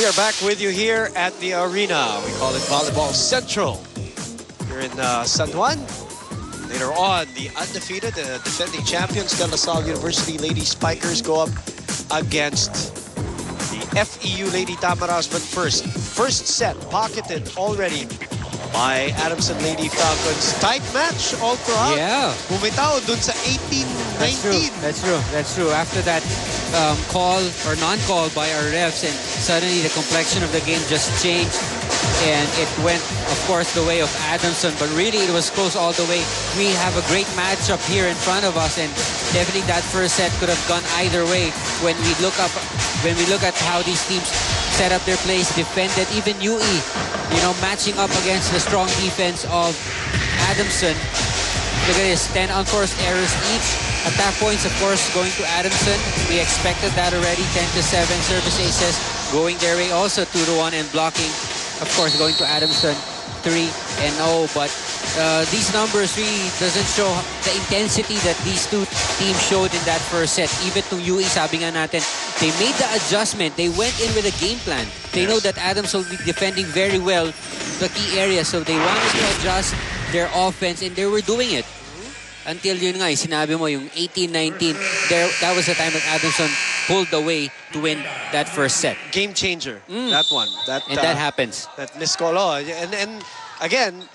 We are back with you here at the arena. We call it Volleyball Central. Here in San Juan. Later on, the undefeated, defending champions, De La Salle University Lady Spikers go up against the FEU Lady Tamaras. But first set pocketed already by Adamson Lady Falcons. Tight match all throughout. Yeah. Bumitaw dun sa 18-19. That's true. After that call or non-call by our refs, and suddenly the complexion of the game just changed. And it went, of course, the way of Adamson, but really it was close all the way. We have a great matchup here in front of us, and definitely that first set could have gone either way. When we look at how these teams set up their plays, defended, even UE, matching up against the strong defense of Adamson. Look at this, 10 unforced errors each. Attack points, of course, going to Adamson. We expected that already, 10-7 service aces going their way. Also 2-1 and blocking. Of course, going to Adamson, 3-0. But these numbers really doesn't show the intensity that these two teams showed in that first set. Even to UE, sabi nga natin, they made the adjustment. They went in with a game plan. They know that Adamson will be defending very well the key areas. So they wanted to adjust their offense, and they were doing it. Until yun nga, sinabi mo, yung 18-19, that was the time that Adamson pulled away to win that first set. Game changer, that one. That happens. That missed call. And again,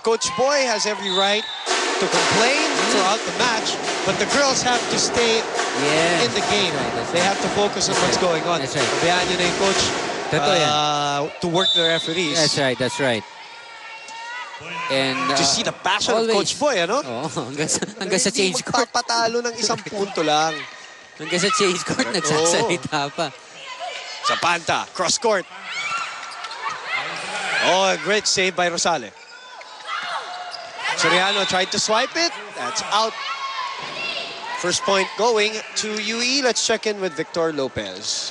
Coach Boy has every right to complain throughout the match, but the girls have to stay in the game. Right, they have to focus on what's going on. That's right. Pabayaan nyo na yung coach to work the referees. That's right. And to see the passion of Coach Boy, ano? Hanggang sa change court. Magpapatalo ng isang punto lang. Hanggang sa change court, nagsasalita pa. Zapanta, cross court. Oh, a great save by Rosale. Soriano tried to swipe it. That's out. First point going to UE. Let's check in with Victor Lopez.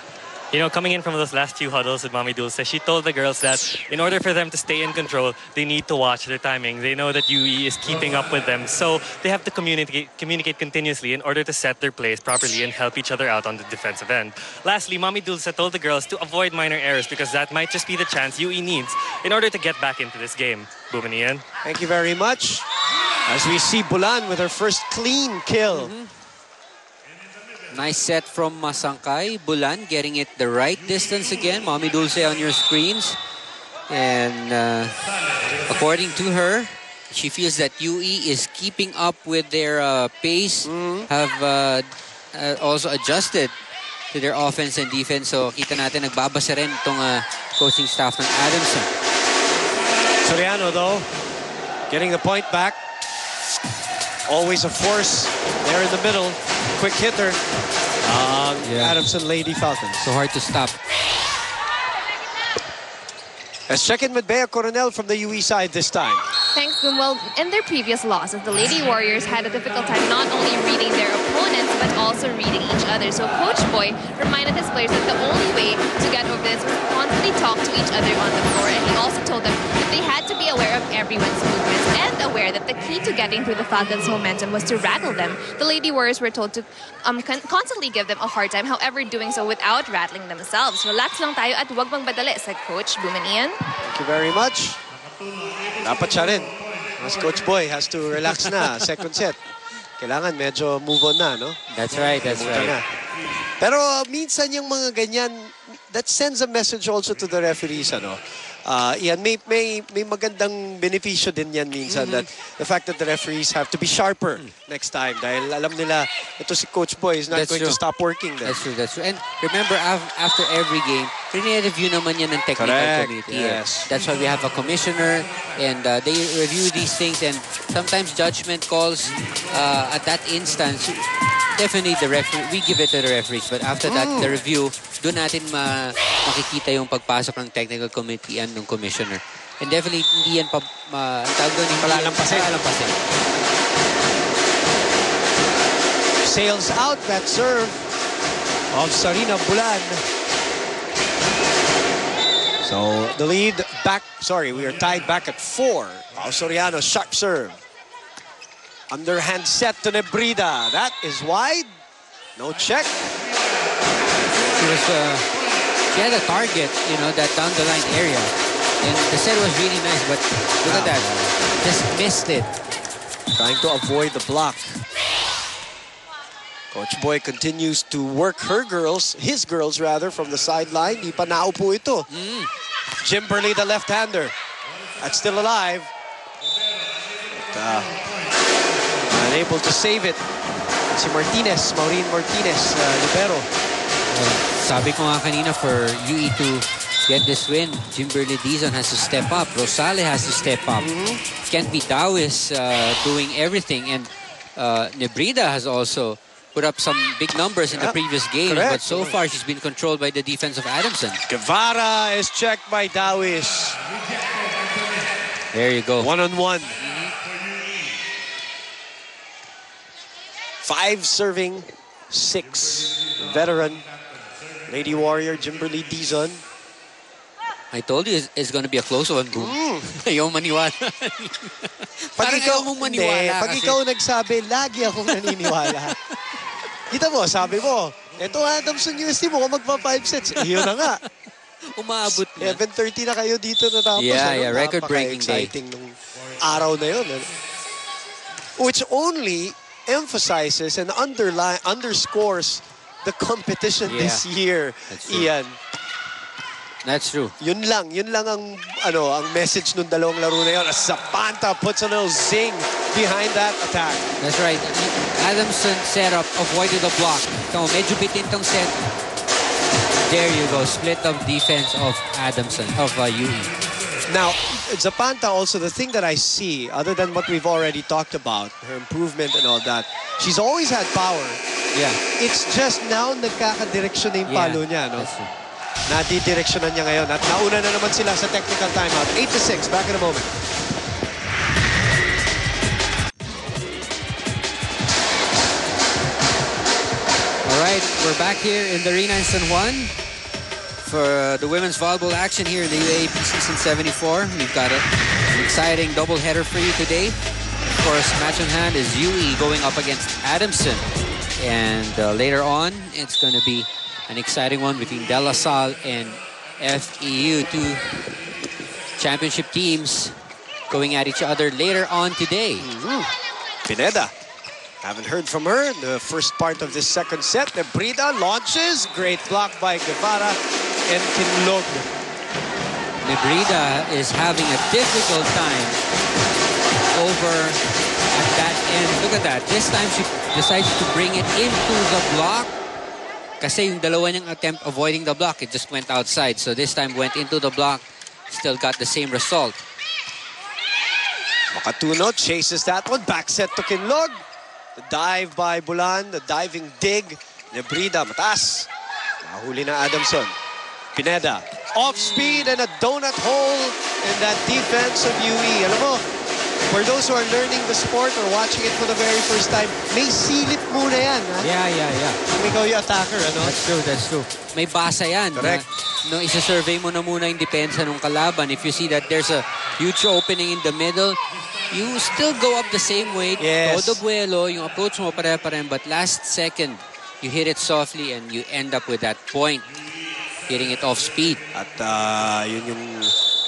Coming in from those last few huddles with Mami Dulce, she told the girls that in order for them to stay in control, they need to watch their timing. They know that UE is keeping up with them, so they have to communicate continuously in order to set their plays properly and help each other out on the defensive end. Lastly, Mami Dulce told the girls to avoid minor errors because that might just be the chance UE needs in order to get back into this game. Boom and Ian. Thank you very much. As we see Bulan with her first clean kill. Nice set from Masangkay. Bulan getting it the right distance again. Mami Dulce on your screens. And according to her, she feels that UE is keeping up with their pace. Have also adjusted to their offense and defense. So kita natin nagbabasa rin itong coaching staff ng Adamson. Soriano though, getting the point back. Always a force there in the middle. Quick hitter. Adamson Lady Falcons. So hard to stop. Let's check in with Bea Coronel from the UE side this time. Thanks, Boom. Well, in their previous losses, the Lady Warriors had a difficult time not only reading their opponents, but also reading each other. So Coach Boy reminded his players that the only way to get over this was to constantly talk to each other on the floor. And he also told them that they had to be aware of everyone's movements and aware that the key to getting through the Falcons' momentum was to rattle them. The Lady Warriors were told to constantly give them a hard time, however doing so without rattling themselves. Relax lang tayo at huwag magmadali, said Coach Boom and Ian. Thank you very much. Dapat siya rin. Mas Coach Boy has to relax na. Second set. Kailangan medyo move on na, no? That's right. Na. Pero minsan yung mga ganyan, that sends a message also to the referees, ano? Ian, may magandang benepisyo din yan minsan that the fact that the referees have to be sharper next time dahil alam nila ito si Coach Boy is not going to stop working then. That's true. And remember, after every game, review naman yan ng technical committee. Yes. That's why we have a commissioner and they review these things, and sometimes judgment calls at that instance, definitely the referee, we give it to the referees, but after that, the review, doon natin makikita yung pagpasok ng technical committee and ng commissioner. And definitely, hindi yan palalampasin. Sails out that serve of Sarina Bulan. So the lead back, we are tied back at 4. Pao Soriano, sharp serve. Underhand set to Nebrida. That is wide. No check. She she had a target, you know, that down the line area. And the set was really nice, but look at that. Just missed it. Trying to avoid the block. Coach Boy continues to work his girls rather, from the sideline. Di pa naupo ito. Jimberly, the left-hander. That's still alive. But, unable to save it. Si Martinez, Maureen Martinez, libero. Sabi ko nga kanina, for UE to get this win, Jimberly Dizon has to step up. Rosale has to step up. Can't be Dawis doing everything. And Nebrida has also put up some big numbers in the previous game. Correct. But so far, she's been controlled by the defense of Adamson. Guevara is checked by Dawis. There you go. One-on-one. 5 serving, 6 veteran. Lady Warrior, Jimberly Dizon. I told you it's going to be a close one, boom. Ayaw maniwala. Pag ikaw, ayaw mong maniwala pag kasi. ikaw nagsabi, lagi akong naniniwala. Kita mo, sabi mo, eto Adamson UST mo, kung magpa 5 sets. Yun na nga. Umaabot na. 11:30 na kayo dito natapos. Yeah, record-breaking day. Napaka-exciting nung araw na yun. Which only emphasizes and underscores the competition this year, Ian. That's true. Yun lang ang message nung dalawang laro na yun. Zapanta puts a little zing behind that attack. That's right. Adamson setup, avoided the block. So, medyo bitin tong set. There you go. Split of defense of Adamson, of UE. Now, Zapanta also, the thing that I see, other than what we've already talked about, her improvement and all that, she's always had power. Yeah. It's just now nagkakadireksyon na yung palo niya, no? That's true. Nadidireksyonan niya ngayon. At nauna na naman sila sa technical timeout. 8-6, back in a moment. All right, we're back here in the arena in San Juan for the women's volleyball action here in the UAAP Season 74. We've got an exciting doubleheader for you today. Of course, match in hand is UE going up against Adamson. And later on, it's going to be an exciting one between De La Salle and FEU, two championship teams going at each other later on today. Pineda. Haven't heard from her in the first part of this second set. Nebrida launches. Great block by Guevara and Kinlog. Nebrida is having a difficult time over at that end. Look at that. This time she decides to bring it into the block. Kasi yung dalawa niyang attempt avoiding the block, it just went outside. So this time went into the block. Still got the same result. Makatuno chases that one. Back set to Kinlog. The dive by Bulan. The diving dig. Nebrida matas. Nahuli na Adamson. Pineda. Off speed and a donut hole in that defense of UE. Alam mo, for those who are learning the sport or watching it for the very first time, may silip muna yan. Ha? Yeah. Kung ikaw yung attacker, ano? That's true. May basa yan. Correct. No, isa-survey mo na muna yung depensa ng kalaban. If you see that there's a huge opening in the middle, you still go up the same way. Yes. Todo buelo, yung approach mo pare-pareho. But last second, you hit it softly and you end up with that point. Hitting it off speed. At yun yung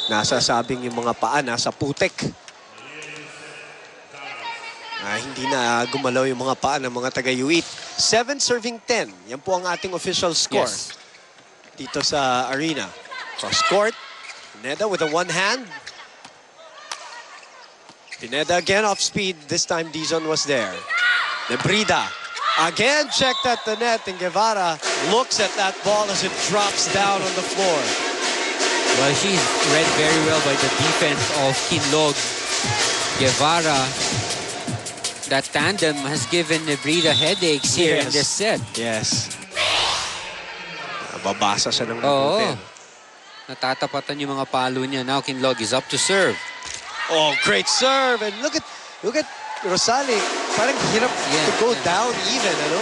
nasasabing yung mga paa nasa putek. Hindi na gumalaw yung mga paa ng mga taga-UE. 7 serving 10. Yan po ang ating official score. Yes. Dito sa arena. Cross court. Pineda with a one hand. Pineda again off speed. This time Dizon was there. Nebrida again checked at the net, and Guevara looks at that ball as it drops down on the floor. Well, she's read very well by the defense of Kinlog. Guevara, that tandem has given Nebrida headaches here in this set. Yes. Nababasa siya ng Oo. mabuti. Natatapatan yung mga palo niya. Now Kinlog is up to serve. Oh, great serve. And look at Rosale. Parang hirap to go down even, ano?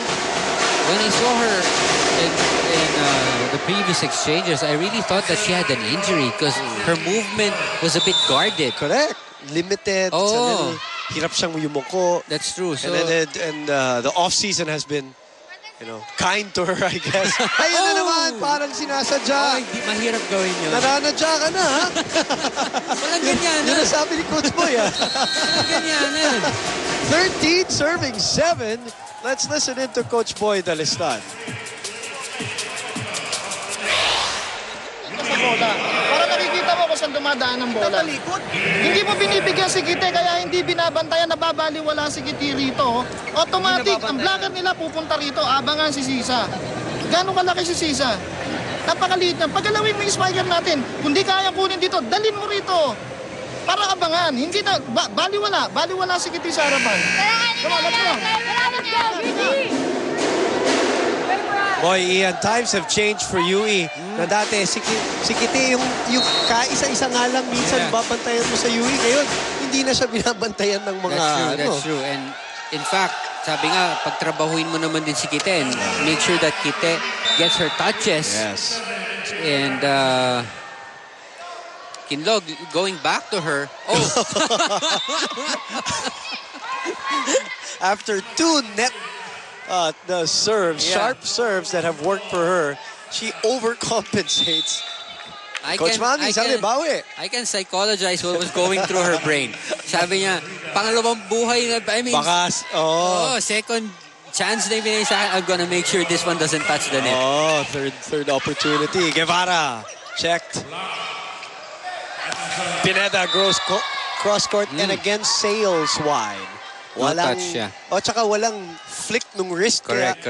When I saw her in the previous exchanges, I really thought that she had an injury because her movement was a bit guarded. Correct. Limited. Oh. It's a little, hirap siyang yumuko. That's true. So, And the off-season has been kind to her, I guess. Ayun na naman, parang sinasadya. Hindi mahirap gawin yun. Nananadya ka na, ha? Walang ganyan. Yun ang sabi ni Coach Boy, ha? Walang ganyan. 13 serving 7. Let's listen in to Coach Boy Dalistan. Sa bola. Para nakikita mo kung saan dumadaan ang bola. Hindi mo binibigyan si Kite, kaya hindi binabantayan, nababaliwala si Kite rito. Automatic, ang blocker nila pupunta rito, abangan si Sisa. Gano'ng kalaki si Sisa? Napakaliit na. Paggalawin mo yung spiker natin, kung di kaya kunin dito, dalin mo rito. Para abangan. Hindi na, baliwala si Kite sa harapan. Come on, let's go. Boy, Ian, times have changed for UE. Na dati, si Kite yung kaisa-isa nga lang minsan babantayan mo sa UE. Ngayon, hindi na siya binabantayan ng mga... That's true. And in fact, sabi nga, pagtrabahuin mo naman din si Kite and make sure that Kite gets her touches. Yes. And Kinlog going back to her. Oh! After two net the serves, sharp serves that have worked for her, she overcompensates. Coach Mami, sabi, bawi. I can psychologize what was going through her brain. Sabi niya, pangalawang buhay na, I mean, second chance na ibinigay sa akin, I'm gonna make sure this one doesn't touch the net. Oh, third opportunity. Guevara checked. Pineda goes cross-court and again sails wide. Walang touch siya. Tsaka walang flick nung wrist. Correct.